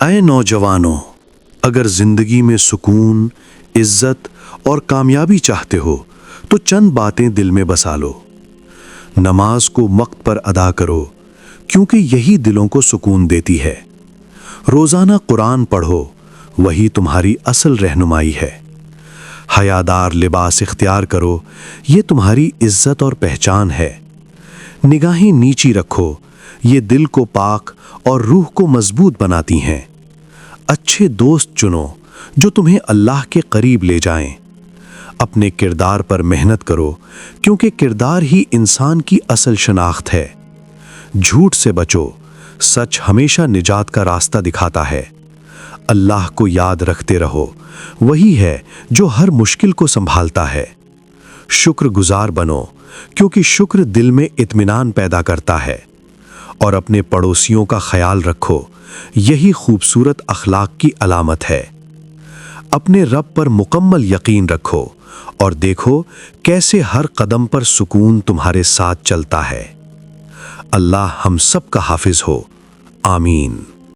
اے نوجوانوں، اگر زندگی میں سکون، عزت اور کامیابی چاہتے ہو تو چند باتیں دل میں بسا لو۔ نماز کو وقت پر ادا کرو، کیونکہ یہی دلوں کو سکون دیتی ہے۔ روزانہ قرآن پڑھو، وہی تمہاری اصل رہنمائی ہے۔ حیادار لباس اختیار کرو، یہ تمہاری عزت اور پہچان ہے۔ نگاہیں نیچی رکھو، یہ دل کو پاک اور روح کو مضبوط بناتی ہیں۔ اچھے دوست چنو جو تمہیں اللہ کے قریب لے جائیں۔ اپنے کردار پر محنت کرو، کیونکہ کردار ہی انسان کی اصل شناخت ہے۔ جھوٹ سے بچو، سچ ہمیشہ نجات کا راستہ دکھاتا ہے۔ اللہ کو یاد رکھتے رہو، وہی ہے جو ہر مشکل کو سنبھالتا ہے۔ شکر گزار بنو، کیونکہ شکر دل میں اطمینان پیدا کرتا ہے۔ اور اپنے پڑوسیوں کا خیال رکھو، یہی خوبصورت اخلاق کی علامت ہے۔ اپنے رب پر مکمل یقین رکھو اور دیکھو کیسے ہر قدم پر سکون تمہارے ساتھ چلتا ہے۔ اللہ ہم سب کا حافظ ہو، آمین۔